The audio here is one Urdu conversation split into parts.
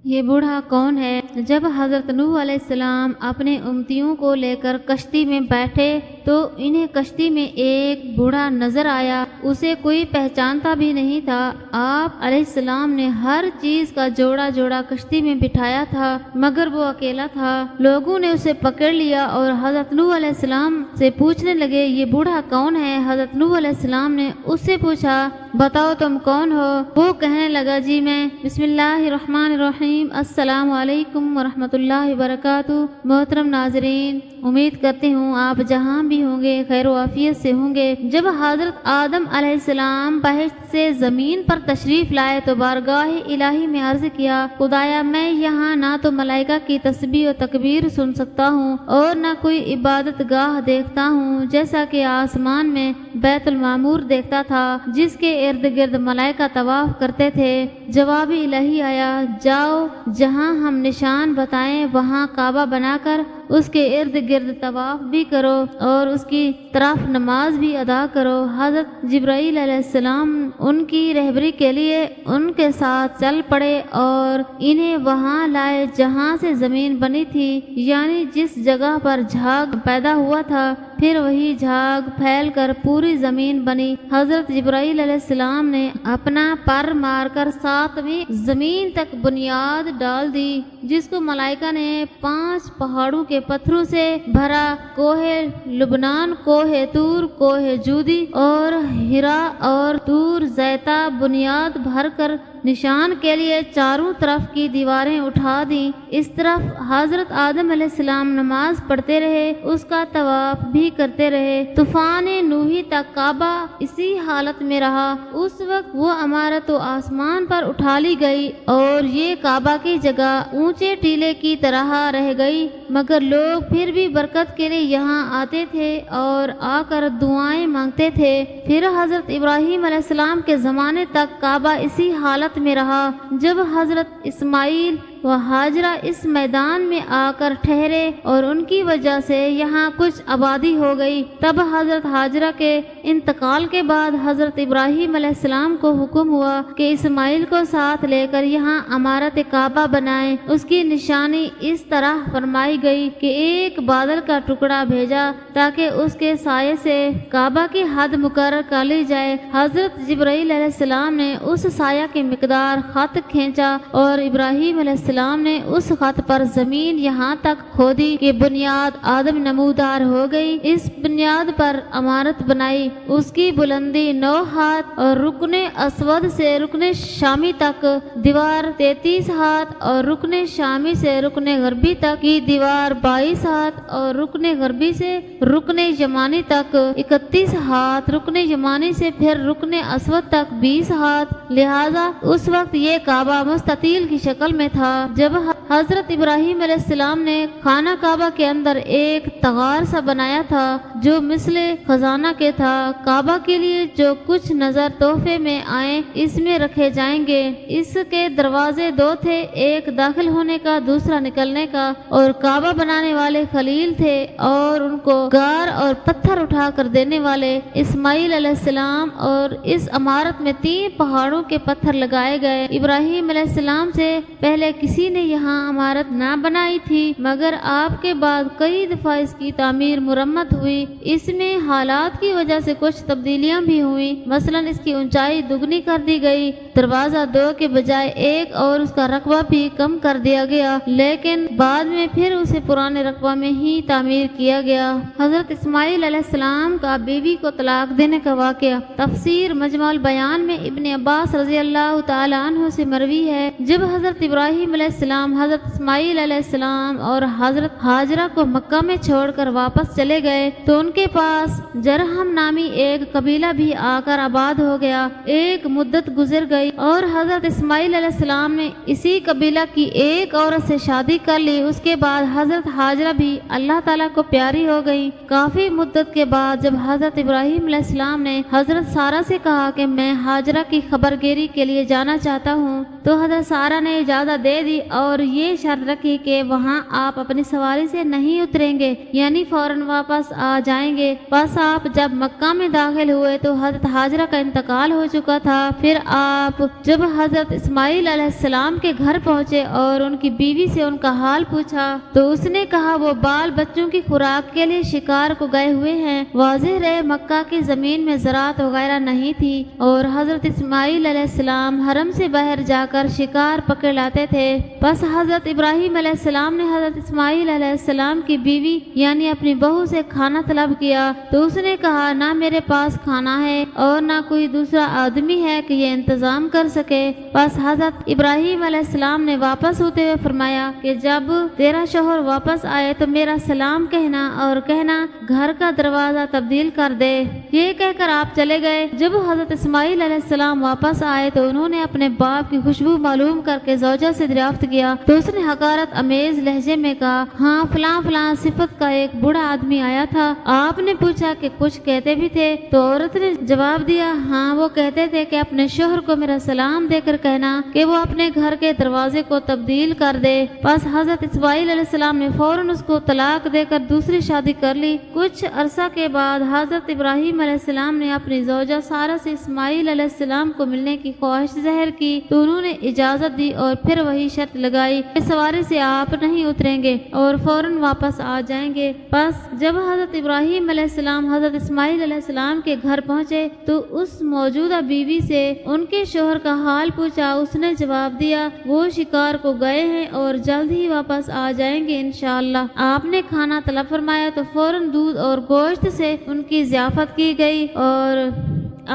یہ بوڑھا کون ہے؟ جب حضرت نوح علیہ السلام اپنے امتیوں کو لے کر کشتی میں بیٹھے تو انہیں کشتی میں ایک بوڑھا نظر آیا۔ اسے کوئی پہچانتا بھی نہیں تھا۔ آپ علیہ السلام نے ہر چیز کا جوڑا جوڑا کشتی میں بٹھایا تھا مگر وہ اکیلا تھا۔ لوگوں نے اسے پکڑ لیا اور حضرت نوح علیہ السلام سے پوچھنے لگے یہ بوڑھا کون ہے؟ حضرت نوح علیہ السلام نے اس سے پوچھا بتاؤ تم کون ہو؟ وہ کہنے لگا جی میں۔ بسم اللہ الرحمن الرحیم۔ السلام علیکم ورحمۃ اللہ وبرکاتہ۔ محترم ناظرین، امید کرتی ہوں آپ جہاں بھی ہوں گے خیر و عافیت سے ہوں گے۔ جب حضرت آدم علیہ السلام بہشت سے زمین پر تشریف لائے تو بارگاہ الہی میں عرض کیا خدایا میں یہاں نہ تو ملائکہ کی تسبیح و تکبیر سن سکتا ہوں اور نہ کوئی عبادت گاہ دیکھتا ہوں جیسا کہ آسمان میں بیت المعمور دیکھتا تھا جس کے ارد گرد ملائکہ طواف کرتے تھے۔ جواب الہی آیا جاؤ جہاں ہم نشان بتائیں وہاں کعبہ بنا کر اس کے ارد گرد طواف بھی کرو اور اس کی طرف نماز بھی ادا کرو۔ حضرت جبرائیل علیہ السلام ان کی رہبری کے لیے ان کے ساتھ چل پڑے اور انہیں وہاں لائے جہاں سے زمین بنی تھی، یعنی جس جگہ پر جھاگ پیدا ہوا تھا پھر وہی جھاگ پھیل کر پوری زمین بنی۔ حضرت جبرائیل علیہ السلام نے اپنا پر مار کر 7ویں زمین تک بنیاد ڈال دی جس کو ملائکہ نے 5 پہاڑوں کے پتھروں سے بھرا، کوہ لبنان، کوہ طور، کوہ جودی اور ہرا اور طور زیتہ بنیاد بھر کر نشان کے لیے چاروں طرف کی دیواریں اٹھا دیں۔ اس طرف حضرت آدم علیہ السلام نماز پڑھتے رہے، اس کا طواف بھی کرتے رہے۔ طوفان نوحی تک کعبہ اسی حالت میں رہا۔ اس وقت وہ عمارت و آسمان پر اٹھا لی گئی اور یہ کعبہ کی جگہ اونچے ٹیلے کی طرح رہ گئی، مگر لوگ پھر بھی برکت کے لیے یہاں آتے تھے اور آ کر دعائیں مانگتے تھے۔ پھر حضرت ابراہیم علیہ السلام کے زمانے تک کعبہ اسی حالت میں رہا۔ جب حضرت اسماعیل و ہاجرہ اس میدان میں آ کر ٹھہرے اور ان کی وجہ سے یہاں کچھ آبادی ہو گئی، تب حضرت ہاجرہ کے انتقال کے بعد حضرت ابراہیم علیہ السلام کو حکم ہوا کہ اسماعیل کو ساتھ لے کر یہاں عمارت کعبہ بنائیں۔ اس کی نشانی اس طرح فرمائی گئی کہ ایک بادل کا ٹکڑا بھیجا تاکہ اس کے سائے سے کعبہ کی حد مقرر کر لی جائے۔ حضرت جبرائیل علیہ السلام نے اس سایہ کی مقدار خط کھینچا اور ابراہیم علیہ السلام نے اس خط پر زمین یہاں تک کھودی کہ بنیاد آدم نمودار ہو گئی۔ اس بنیاد پر عمارت بنائی۔ اس کی بلندی 9 ہاتھ اور رکن اسود سے رکن شامی تک دیوار 33 ہاتھ اور رکن شامی سے رکن غربی تک کی دیوار 22 ہاتھ اور رکن غربی سے رکن یمانی تک 31 ہاتھ، رکن یمانی سے پھر رکن اسود تک 20 ہاتھ۔ لہذا اس وقت یہ کعبہ مستطیل کی شکل میں تھا۔ جب حضرت ابراہیم علیہ السلام نے خانہ کعبہ کے اندر ایک تغار سا بنایا تھا جو مثل خزانہ کے تھا، کعبہ کے لیے جو کچھ نظر تحفے میں آئے اس میں رکھے جائیں گے۔ اس کے دروازے 2 تھے، ایک داخل ہونے کا دوسرا نکلنے کا، اور کعبہ بنانے والے خلیل تھے اور ان کو گار اور پتھر اٹھا کر دینے والے اسماعیل علیہ السلام، اور اس عمارت میں 3 پہاڑوں کے پتھر لگائے گئے۔ ابراہیم علیہ السلام سے پہلے کسی نے یہاں عمارت نہ بنائی تھی مگر آپ کے بعد کئی دفعہ اس کی تعمیر مرمت ہوئی۔ اس میں حالات کی وجہ سے کچھ تبدیلیاں بھی ہوئیں، مثلا اس کی اونچائی دگنی کر دی گئی، دروازہ 2 کے بجائے 1 اور اس کا رقبہ بھی کم کر دیا گیا، لیکن بعد میں پھر اسے پرانے رقبہ میں ہی تعمیر کیا گیا۔ حضرت اسماعیل علیہ السلام کا بیوی کو طلاق دینے کا واقعہ تفسیر مجمع البیان میں ابن عباس رضی اللہ تعالی عنہ سے مروی ہے۔ جب حضرت ابراہیم علیہ السلام، حضرت اسماعیل علیہ السلام اور حضرت ہاجرہ کو مکہ میں چھوڑ کر واپس چلے گئے تو ان کے پاس جرہم نامی ایک قبیلہ بھی آ کر آباد ہو گیا۔ ایک مدت گزر گئی اور حضرت اسماعیل علیہ السلام نے اسی قبیلہ کی ایک عورت سے شادی کر لی۔ اس کے بعد حضرت ہاجرہ بھی اللہ تعالیٰ کو پیاری ہو گئی۔ کافی مدت کے بعد جب حضرت ابراہیم علیہ السلام نے حضرت سارہ سے کہا کہ میں ہاجرہ کی خبر گیری کے لیے جانا چاہتا ہوں تو حضرت سارہ نے اجازت دے دی اور یہ شرط رکھی کہ وہاں آپ اپنی سواری سے نہیں اتریں گے، یعنی فوراً واپس آ جائیں گے۔ بس آپ جب مکہ میں داخل ہوئے تو حضرت ہاجرہ کا انتقال ہو چکا تھا۔ پھر آپ جب حضرت اسماعیل علیہ السلام کے گھر پہنچے اور ان کی بیوی سے ان کا حال پوچھا تو اس نے کہا وہ بال بچوں کی خوراک کے لیے شکار کو گئے ہوئے ہیں۔ واضح رہے مکہ کی زمین میں زراعت وغیرہ نہیں تھی اور حضرت اسماعیل علیہ السلام حرم سے باہر جا کر شکار پکڑ لاتے تھے۔ بس حضرت ابراہیم علیہ السلام نے حضرت اسماعیل علیہ السلام کی بیوی یعنی اپنی بہو سے کھانا طلب کیا تو اس نے کہا نہ میرے پاس کھانا ہے اور نہ کوئی دوسرا آدمی ہے کہ یہ انتظام کر سکے۔ بس حضرت ابراہیم علیہ السلام نے واپس ہوتے ہوئے فرمایا کہ جب تیرا شوہر واپس آئے تو میرا سلام کہنا اور کہنا گھر کا دروازہ تبدیل کر دے۔ یہ کہہ کر آپ چلے گئے۔ جب حضرت اسماعیل علیہ السلام واپس آئے تو انہوں نے اپنے باپ کی خوشبو معلوم کر کے زوجہ سے دریافت کیا تو اس نے حقارت امیز لہجے میں کہا ہاں فلاں فلاں صفت کا ایک بوڑھا آدمی آیا تھا۔ آپ نے پوچھا کہ کچھ کہتے بھی تھے تو عورت نے جواب دیا ہاں وہ کہتے تھے کہ اپنے شوہر کو میرا سلام دے کر کہنا کہ وہ اپنے گھر کے دروازے کو تبدیل کر دے۔ بس حضرت اسماعیل علیہ السلام نے فوراً اس کو طلاق دے کر دوسری شادی کر لی۔ کچھ عرصہ کے بعد حضرت ابراہیم علیہ السلام نے اپنی زوجہ سارہ سے اسماعیل علیہ السلام کو ملنے کی خواہش ظاہر کی تو انہوں نے اجازت دی اور پھر وہی شرط لگائی کہ سواری سے آپ نہیں اتریں گے اور فوراً واپس آ جائیں گے۔ بس جب حضرت ابراہیم علیہ السلام حضرت اسماعیل علیہ السلام کے گھر پہنچے تو اس موجودہ بیوی سے ان کے شوہر کا حال پوچھا۔ اس نے جواب دیا وہ شکار کو گئے ہیں اور جلد ہی واپس آ جائیں گے انشاءاللہ۔ آپ نے کھانا طلب فرمایا تو فوراً دودھ اور گوشت سے ان کی ضیافت کی گئی اور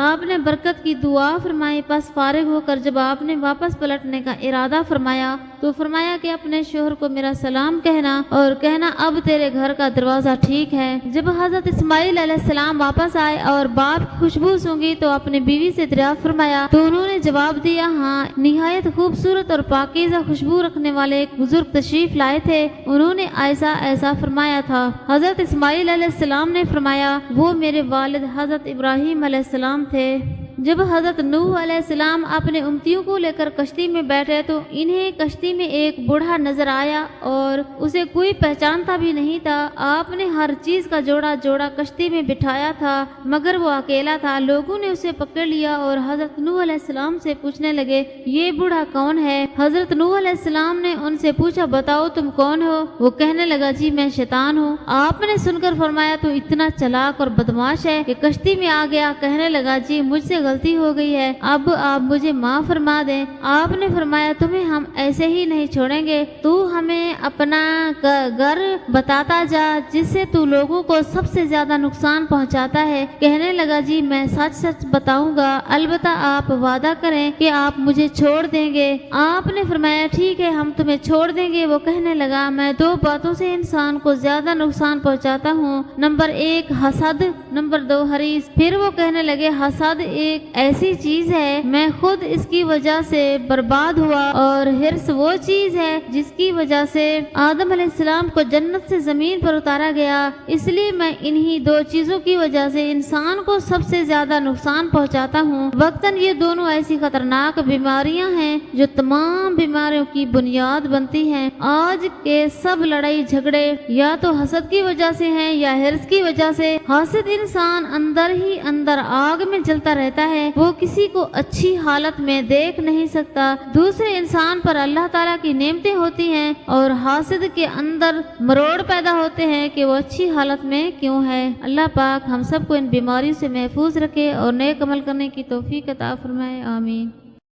آپ نے برکت کی دعا فرمائی۔ پس فارغ ہو کر جب آپ نے واپس پلٹنے کا ارادہ فرمایا تو فرمایا کہ اپنے شوہر کو میرا سلام کہنا اور کہنا اب تیرے گھر کا دروازہ ٹھیک ہے۔ جب حضرت اسماعیل علیہ السلام واپس آئے اور باپ کی خوشبو سونگی تو اپنی بیوی سے دریافت فرمایا تو انہوں نے جواب دیا ہاں نہایت خوبصورت اور پاکیزہ خوشبو رکھنے والے ایک بزرگ تشریف لائے تھے، انہوں نے ایسا فرمایا تھا۔ حضرت اسماعیل علیہ السلام نے فرمایا وہ میرے والد حضرت ابراہیم علیہ السلام تھے۔ جب حضرت نوح علیہ السلام اپنے امتیوں کو لے کر کشتی میں بیٹھے تو انہیں کشتی میں ایک بوڑھا نظر آیا اور اسے کوئی پہچانتا بھی نہیں تھا۔ آپ نے ہر چیز کا جوڑا جوڑا کشتی میں بٹھایا تھا مگر وہ اکیلا تھا۔ لوگوں نے اسے پکڑ لیا اور حضرت نوح علیہ السلام سے پوچھنے لگے یہ بوڑھا کون ہے؟ حضرت نوح علیہ السلام نے ان سے پوچھا بتاؤ تم کون ہو؟ وہ کہنے لگا جی میں شیطان ہوں۔ آپ نے سن کر فرمایا تو اتنا چلاک اور بدماش ہے کہ کشتی میں آ گیا۔ کہنے لگا جی مجھ سے غلطی ہو گئی ہے، اب آپ مجھے معاف فرما دیں۔ آپ نے فرمایا تمہیں ہم ایسے ہی نہیں چھوڑیں گے، تو ہمیں اپنا گھر بتاتا جا جس سے تو لوگوں کو سب سے زیادہ نقصان پہنچاتا ہے۔ کہنے لگا جی میں سچ سچ بتاؤں گا، البتہ آپ وعدہ کریں کہ آپ مجھے چھوڑ دیں گے۔ آپ نے فرمایا ٹھیک ہے ہم تمہیں چھوڑ دیں گے۔ وہ کہنے لگا میں دو باتوں سے انسان کو زیادہ نقصان پہنچاتا ہوں، نمبر 1 حسد، نمبر 2 حریص۔ پھر وہ کہنے لگے حسد ایک ایسی چیز ہے میں خود اس کی وجہ سے برباد ہوا اور حرص وہ چیز ہے جس کی وجہ سے آدم علیہ السلام کو جنت سے زمین پر اتارا گیا، اس لیے میں انہی دو چیزوں کی وجہ سے انسان کو سب سے زیادہ نقصان پہنچاتا ہوں۔ وقتاً یہ دونوں ایسی خطرناک بیماریاں ہیں جو تمام بیماریوں کی بنیاد بنتی ہیں۔ آج کے سب لڑائی جھگڑے یا تو حسد کی وجہ سے ہیں یا حرص کی وجہ سے۔ حاسد انسان اندر ہی اندر آگ میں جلتا رہتا ہے، وہ کسی کو اچھی حالت میں دیکھ نہیں سکتا۔ دوسرے انسان پر اللہ تعالیٰ کی نعمتیں ہوتی ہیں اور حاسد کے اندر مروڑ پیدا ہوتے ہیں کہ وہ اچھی حالت میں کیوں ہے۔ اللہ پاک ہم سب کو ان بیماریوں سے محفوظ رکھے اور نیک عمل کرنے کی توفیق عطا فرمائے، آمین۔